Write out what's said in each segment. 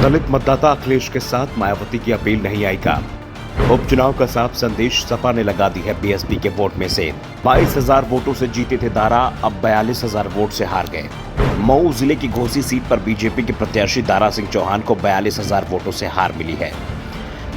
दलित मतदाता अखिलेश के साथ मायावती की अपील नहीं आई काम। उपचुनाव का साफ संदेश सपा ने लगा दी है बीएसपी के वोट में से। 22,000 वोटों से जीते थे दारा, अब 42,000 वोट से हार गए। मऊ जिले की घोसी सीट पर बीजेपी के प्रत्याशी दारा सिंह चौहान को 42,000 वोटों से हार मिली है।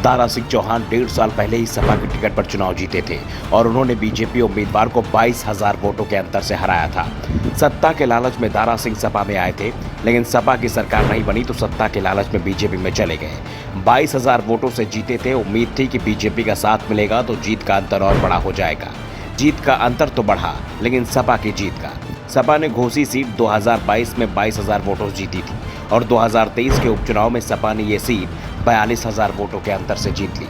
दारा सिंह चौहान 1.5 साल पहले ही सपा के टिकट पर चुनाव जीते थे और उन्होंने बीजेपी उम्मीदवार को 22,000 वोटों के अंतर से हराया था। सत्ता के लालच में दारा सिंह सपा में आए थे, लेकिन सपा की सरकार नहीं बनी तो सत्ता के लालच में बीजेपी में चले गए। 22,000 वोटों से जीते थे। उम्मीद थी कि बीजेपी का साथ मिलेगा तो जीत का अंतर और बड़ा हो जाएगा। जीत का अंतर तो बढ़ा, लेकिन सपा की जीत का। सपा ने घोसी सीट 2022 में 22,000 वोटों से जीती थी और 2023 के उपचुनाव में सपा ने ये सीट 42,000 वोटों के अंतर से जीत ली।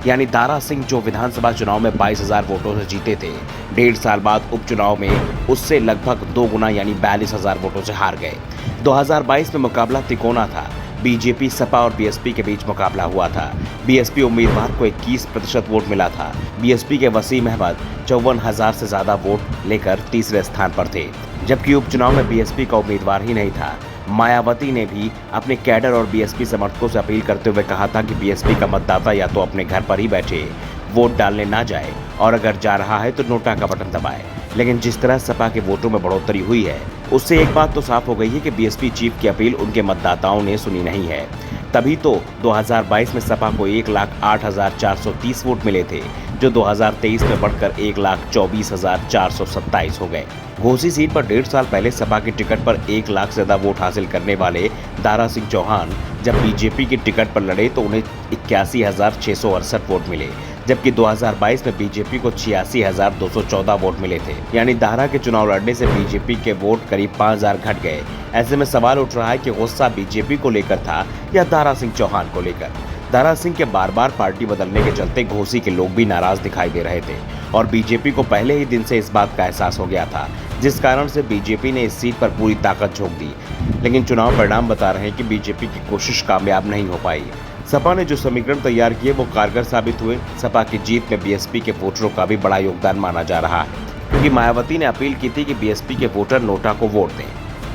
यानी दारा सिंह जो विधानसभा चुनाव में 22,000 वोटों से जीते थे, 1.5 साल बाद उपचुनाव में उससे लगभग 2 गुना यानी 42,000 वोटों से हार गए। 2022 में मुकाबला तिकोना था। बीजेपी, सपा और बीएसपी के बीच मुकाबला हुआ था। बीएसपी उम्मीदवार को 21% वोट मिला था। बीएसपी के वसीम अहमद 54,000 से ज्यादा वोट लेकर तीसरे स्थान पर थे, जबकि उपचुनाव में बीएसपी का उम्मीदवार ही नहीं था। मायावती ने भी अपने कैडर और बीएसपी समर्थकों से अपील करते हुए कहा था कि बीएसपी का मतदाता या तो अपने घर पर ही बैठे वोट डालने ना जाए और अगर जा रहा है तो नोटा का बटन दबाए। लेकिन जिस तरह सपा के वोटों में बढ़ोतरी हुई है, उससे एक बात तो साफ हो गई है कि बीएसपी चीफ की अपील उनके मतदाताओं ने सुनी नहीं है। तभी तो 2022 में सपा को 1,08,430 वोट मिले थे, जो 2023 में बढ़कर 1,24,427 हो गए। घोसी सीट पर 1.5 साल पहले सपा के टिकट पर 1 लाख से ज्यादा वोट हासिल करने वाले दारा सिंह चौहान जब बीजेपी के टिकट पर लड़े तो उन्हें 81,668 वोट मिले, जबकि 2022 में बीजेपी को 86,214 वोट मिले थे। यानी दारा के चुनाव लड़ने से बीजेपी के वोट करीब 5,000 घट गए। ऐसे में सवाल उठ रहा है कि गुस्सा बीजेपी को लेकर था या दारा सिंह चौहान को लेकर। दारा सिंह के बार बार पार्टी बदलने के चलते घोसी के लोग भी नाराज दिखाई दे रहे थे और बीजेपी को पहले ही दिन से इस बात का एहसास हो गया था, जिस कारण से बीजेपी ने इस सीट पर पूरी ताकत झोंक दी। लेकिन चुनाव परिणाम बता रहे हैं कि बीजेपी की कोशिश कामयाब नहीं हो पाई। सपा ने जो समीकरण तैयार किए वो कारगर साबित हुए। सपा की जीत में बीएसपी के वोटरों का भी बड़ा योगदान माना जा रहा है, क्योंकि मायावती ने अपील की थी कि बीएसपी के वोटर नोटा को वोट दें,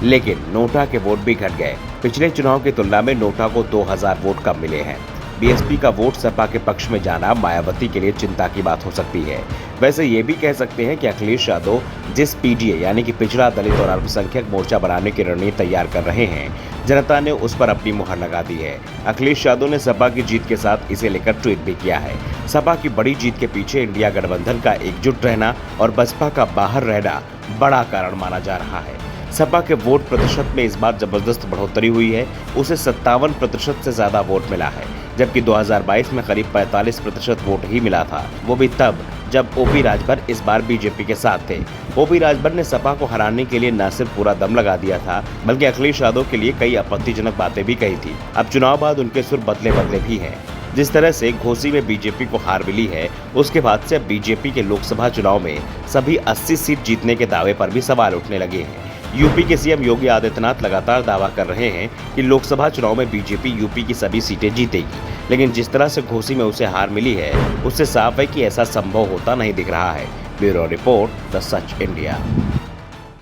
लेकिन नोटा के वोट भी घट गए। पिछले चुनाव की तुलना में नोटा को 2,000 वोट कम मिले हैं। बीएसपी का वोट सपा के पक्ष में जाना मायावती के लिए चिंता की बात हो सकती है। वैसे ये भी कह सकते हैं कि अखिलेश यादव जिस पीडीए यानी कि पिछड़ा, दलित और अल्पसंख्यक मोर्चा बनाने की रणनीति तैयार कर रहे हैं, जनता ने उस पर अपनी मुहर लगा दी है। अखिलेश यादव ने सपा की जीत के साथ इसे लेकर ट्वीट भी किया है। सपा की बड़ी जीत के पीछे इंडिया गठबंधन का एकजुट रहना और बसपा का बाहर रहना बड़ा कारण माना जा रहा है। सपा के वोट प्रतिशत में इस बार जबरदस्त बढ़ोतरी हुई है। उसे 57% से ज्यादा वोट मिला है, जबकि 2022 में करीब 45% वोट ही मिला था, वो भी तब जब ओपी राजभर इस बार बीजेपी के साथ थे। ओपी राजभर ने सपा को हराने के लिए न सिर्फ पूरा दम लगा दिया था, बल्कि अखिलेश यादव के लिए कई आपत्तिजनक बातें भी कही थी। अब चुनाव बाद उनके सुर बदले भी हैं। जिस तरह से घोसी में बीजेपी को हार मिली है, उसके बाद से अब बीजेपी के लोकसभा चुनाव में सभी 80 सीट जीतने के दावे पर भी सवाल उठने लगे हैं। यूपी के सीएम योगी आदित्यनाथ लगातार दावा कर रहे हैं कि लोकसभा चुनाव में बीजेपी यूपी की सभी सीटें जीतेगी, लेकिन जिस तरह से घोसी में उसे हार मिली है, उससे साफ है कि ऐसा संभव होता नहीं दिख रहा है। Bureau report, the such India.